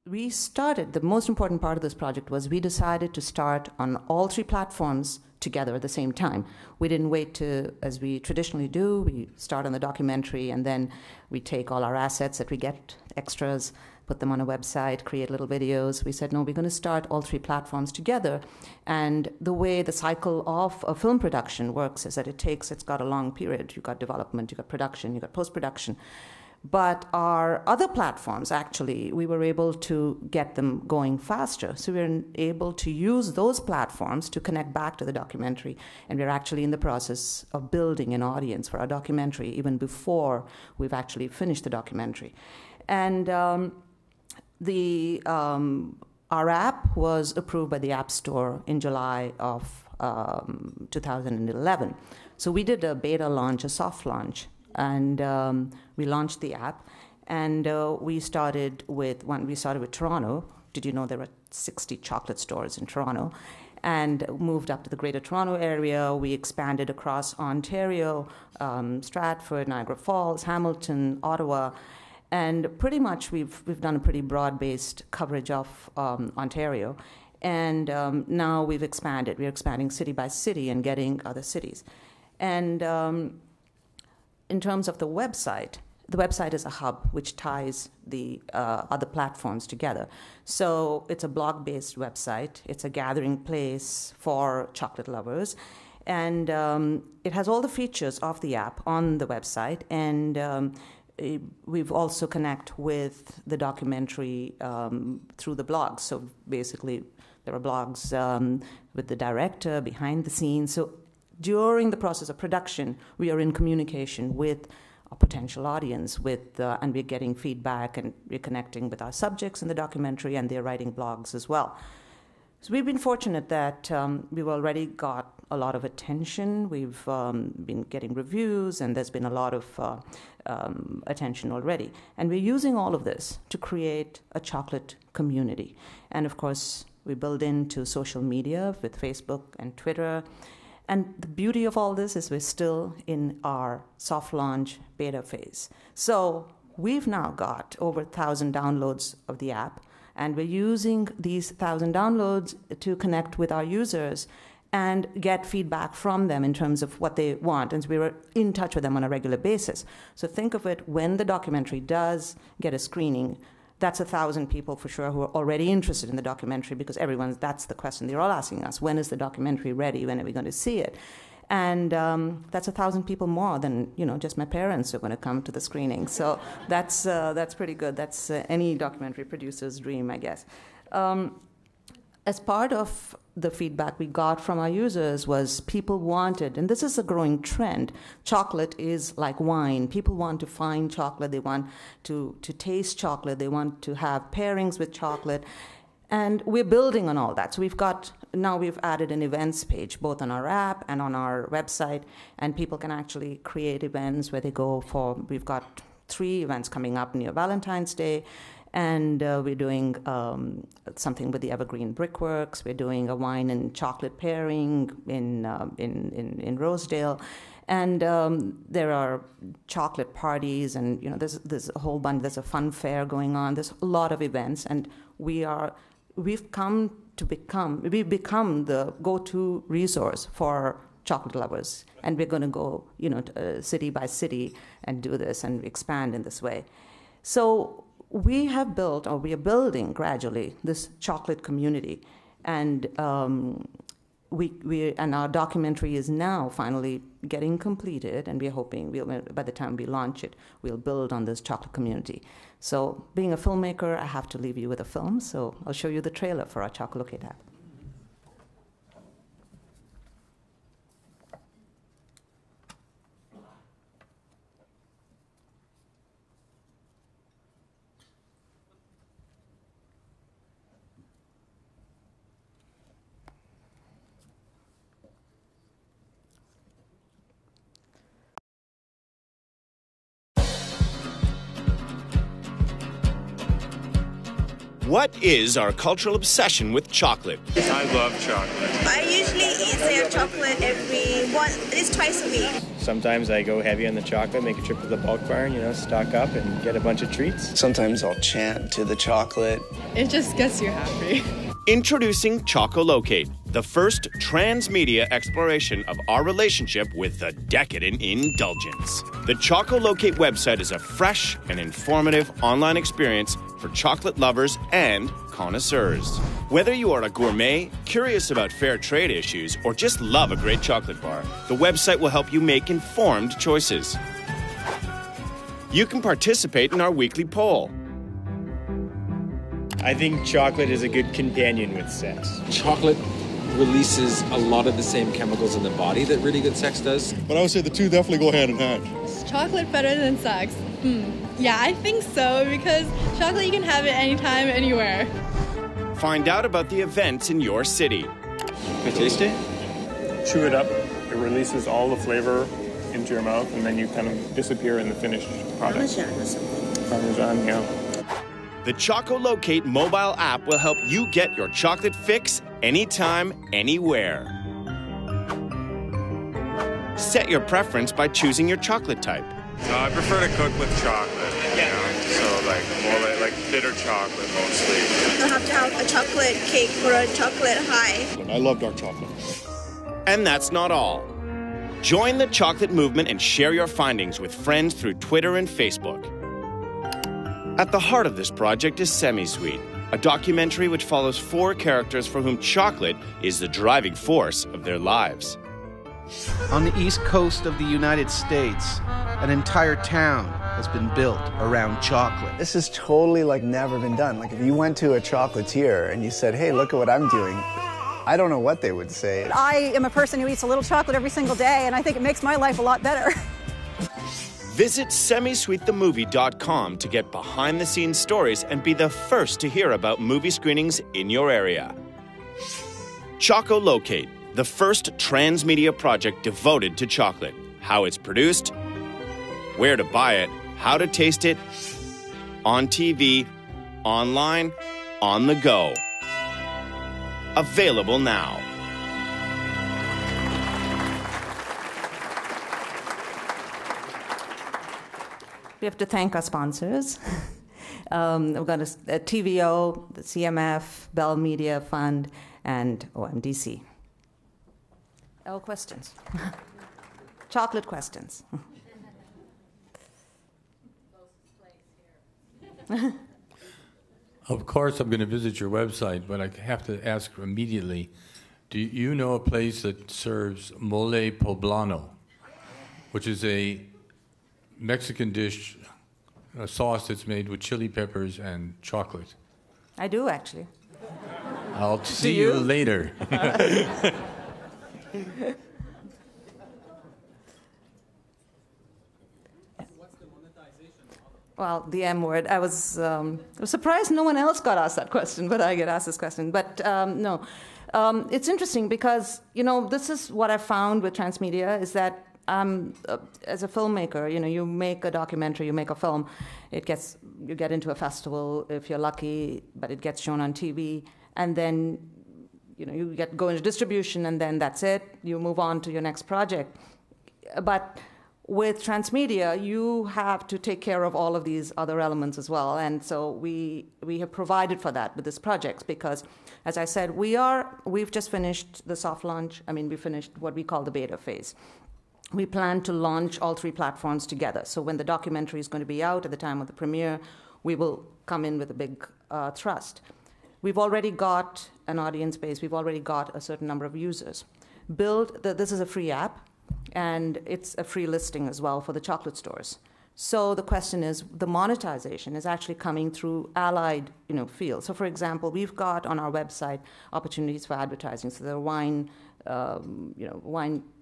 we started, the most important part of this project was we decided to start on all 3 platforms together at the same time. We didn't wait to, as we traditionally do, we start on the documentary and then we take all our assets that we get, extras, put them on a website, create little videos. We said, no, we're going to start all 3 platforms together. And the way the cycle of a film production works is that it's got a long period. You've got development, you've got production, you've got post-production. But our other platforms, actually, we were able to get them going faster. So we were able to use those platforms to connect back to the documentary. And we're actually in the process of building an audience for our documentary, even before we've actually finished the documentary. And our app was approved by the App Store in July of 2011. So we did a beta launch, a soft launch. And we launched the app, and we started with Toronto. Did you know there were 60 chocolate stores in Toronto? And moved up to the Greater Toronto area. We expanded across Ontario, Stratford, Niagara Falls, Hamilton, Ottawa, and pretty much we've done a pretty broad-based coverage of Ontario. And now we've expanded. We're expanding city by city and getting other cities. And in terms of the website is a hub which ties the other platforms together. So it's a blog-based website. It's a gathering place for chocolate lovers. And it has all the features of the app on the website. And we've also connect with the documentary through the blogs. So basically, there are blogs with the director, behind the scenes. So during the process of production, we are in communication with a potential audience, and we're getting feedback, and we're connecting with our subjects in the documentary, and they're writing blogs as well. So we've been fortunate that we've already got a lot of attention. We've been getting reviews, and there's been a lot of attention already. And we're using all of this to create a chocolate community. And of course, we build into social media with Facebook and Twitter. And the beauty of all this is we're still in our soft launch beta phase. So we've now got over 1,000 downloads of the app, and we're using these 1,000 downloads to connect with our users and get feedback from them in terms of what they want. And so we were in touch with them on a regular basis. So think of it, when the documentary does get a screening, that's 1,000 people for sure who are already interested in the documentary, because that's the question they're all asking us. When is the documentary ready? When are we going to see it? And that's 1,000 people more than, just my parents are going to come to the screening. So that's pretty good. That's any documentary producer's dream, I guess. As part of the feedback we got from our users was people wanted, and this is a growing trend, chocolate is like wine. People want to find chocolate. They want to taste chocolate. They want to have pairings with chocolate. And we're building on all that. So now we've added an events page, both on our app and on our website, and people can actually create events where they go we've got 3 events coming up near Valentine's Day. And we're doing something with the Evergreen Brickworks. We're doing a wine and chocolate pairing in Rosedale. And there are chocolate parties, and there's a whole bunch. There's a fun fair going on. There's a lot of events, and we've become the go-to resource for chocolate lovers. And we're going to go city by city and do this and expand in this way. So we are building gradually this chocolate community, and and our documentary is now finally getting completed, and we're hoping by the time we launch it, we'll build on this chocolate community. So, being a filmmaker, I have to leave you with a film. So I'll show you the trailer for our Choco-locate app. What is our cultural obsession with chocolate? I love chocolate. I usually eat their chocolate at least twice a week. Sometimes I go heavy on the chocolate, make a trip to the bulk barn, stock up and get a bunch of treats. Sometimes I'll chant to the chocolate. It just gets you happy. Introducing Choco-locate, the first transmedia exploration of our relationship with the decadent indulgence. The Choco-locate website is a fresh and informative online experience for chocolate lovers and connoisseurs. Whether you are a gourmet, curious about fair trade issues, or just love a great chocolate bar, the website will help you make informed choices. You can participate in our weekly poll. I think chocolate is a good companion with sex. Chocolate releases a lot of the same chemicals in the body that really good sex does. But I would say the two definitely go hand in hand. Is chocolate better than sex? Yeah, I think so, because chocolate, you can have it anytime, anywhere. Find out about the events in your city. Can I taste it? Chew it up. It releases all the flavor into your mouth, and then you kind of disappear in the finished product. Parmesan or something. Parmesan, yeah. The Choco-locate mobile app will help you get your chocolate fix anytime, anywhere. Set your preference by choosing your chocolate type. I prefer to cook with chocolate, so more like bitter chocolate mostly. You have to have a chocolate cake or a chocolate high. I love dark chocolate. And that's not all. Join the chocolate movement and share your findings with friends through Twitter and Facebook. At the heart of this project is Semi-Sweet, a documentary which follows 4 characters for whom chocolate is the driving force of their lives. On the east coast of the United States, an entire town has been built around chocolate. This is totally never been done. If you went to a chocolatier and you said, hey, look at what I'm doing, I don't know what they would say. I am a person who eats a little chocolate every single day, and I think it makes my life a lot better. Visit semisweetthemovie.com to get behind-the-scenes stories and be the first to hear about movie screenings in your area. Choco-locate, the first transmedia project devoted to chocolate. How it's produced, where to buy it, how to taste it, on TV, online, on the go. Available now. We have to thank our sponsors. We've got a TVO, the CMF, Bell Media Fund, and OMDC. Questions? Chocolate questions. Of course, I'm going to visit your website, but I have to ask immediately, do you know a place that serves mole poblano, which is a Mexican dish, a sauce that's made with chili peppers and chocolate? I do, actually. I'll see you later. Well, the M word. I was surprised no one else got asked that question, but I get asked this question. But no. It's interesting because, this is what I found with transmedia is that as a filmmaker, you make a documentary, you make a film, you get into a festival if you're lucky, but it gets shown on TV, and then you go into distribution, and then that's it. You move on to your next project. But with transmedia, you have to take care of all of these other elements as well, and so we have provided for that with this project because, as I said, we've just finished the soft launch. We finished what we call the beta phase. We plan to launch all 3 platforms together. So when the documentary is going to be out at the time of the premiere, we will come in with a big thrust. We've already got an audience base. We've already got a certain number of users. This is a free app, and it's a free listing as well for the chocolate stores. So the question is, the monetization is actually coming through allied, fields. So for example, we've got on our website opportunities for advertising. So there are wine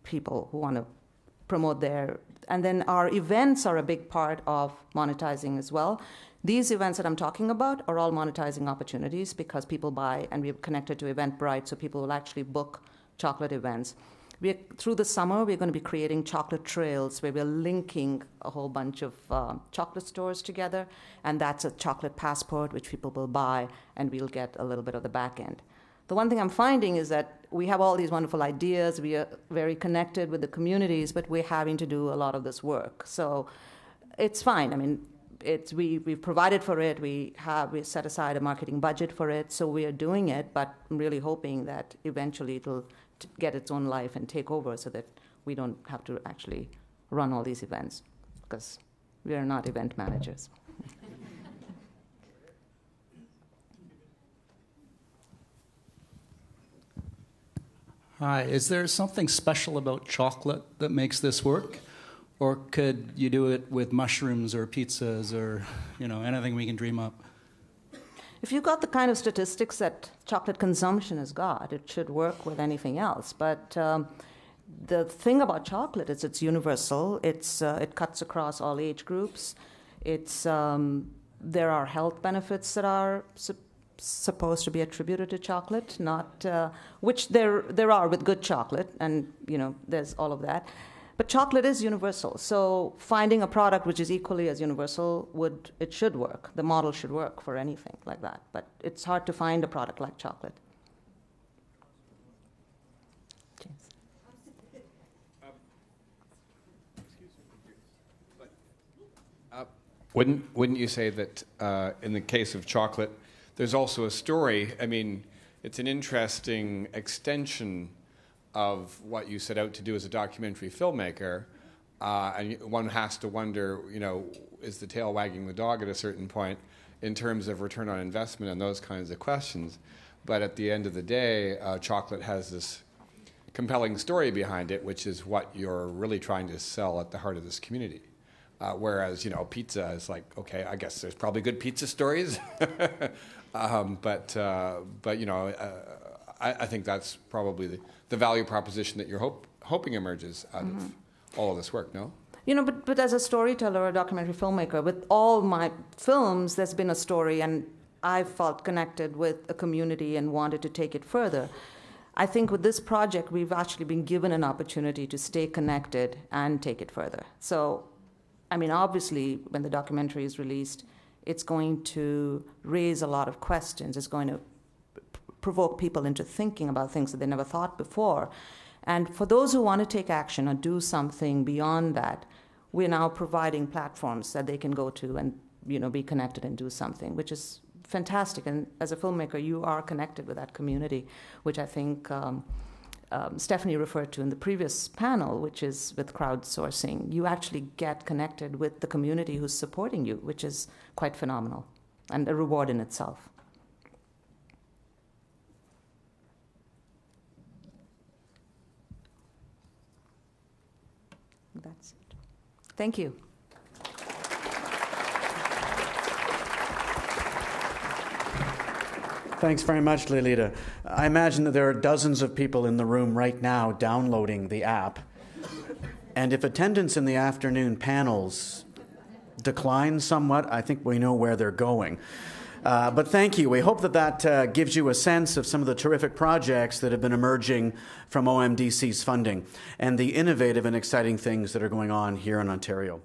people who want to promote their, and then our events are a big part of monetizing as well. These events that I'm talking about are all monetizing opportunities because people buy, and we're connected to Eventbrite, so people will actually book chocolate events. Through the summer, we're going to be creating chocolate trails where we're linking a whole bunch of chocolate stores together, and that's a chocolate passport which people will buy, and we'll get a little bit of the back end. The one thing I'm finding is that we have all these wonderful ideas. We are very connected with the communities, but we're having to do a lot of this work. So it's fine. I mean, we've provided for it. We set aside a marketing budget for it. So we are doing it, but I'm really hoping that eventually it'll get its own life and take over so that we don't have to actually run all these events, because we are not event managers. Hi, is there something special about chocolate that makes this work? Or could you do it with mushrooms or pizzas or, anything we can dream up? If you've got the kind of statistics that chocolate consumption has got, it should work with anything else. But the thing about chocolate is it's universal. It cuts across all age groups. There are health benefits that are supposed to be attributed to chocolate, not which there are with good chocolate, and there's all of that. But chocolate is universal, so finding a product which is equally as universal it should work. The model should work for anything like that. But it's hard to find a product like chocolate. Wouldn't you say that in the case of chocolate, there's also a story? I mean, it's an interesting extension of what you set out to do as a documentary filmmaker, and one has to wonder, is the tail wagging the dog at a certain point in terms of return on investment and those kinds of questions. But at the end of the day, chocolate has this compelling story behind it, which is what you're really trying to sell at the heart of this community. Whereas, pizza is like, okay, I guess there's probably good pizza stories, but I think that's probably the value proposition that you're hoping emerges out of all of this work, no? But as a storyteller, a documentary filmmaker, with all my films, there's been a story, and I felt connected with a community and wanted to take it further. I think with this project, we've actually been given an opportunity to stay connected and take it further. So, obviously, when the documentary is released, it's going to raise a lot of questions. It's going to provoke people into thinking about things that they never thought before. And for those who want to take action or do something beyond that, we're now providing platforms that they can go to and be connected and do something, which is fantastic. And as a filmmaker, you are connected with that community, which I think Stephanie referred to in the previous panel, which is with crowdsourcing. You actually get connected with the community who's supporting you, which is quite phenomenal and a reward in itself. That's it. Thank you. Thanks very much, Lalita. I imagine that there are dozens of people in the room right now downloading the app. And if attendance in the afternoon panels declines somewhat, I think we know where they're going. But thank you. We hope that gives you a sense of some of the terrific projects that have been emerging from OMDC's funding and the innovative and exciting things that are going on here in Ontario.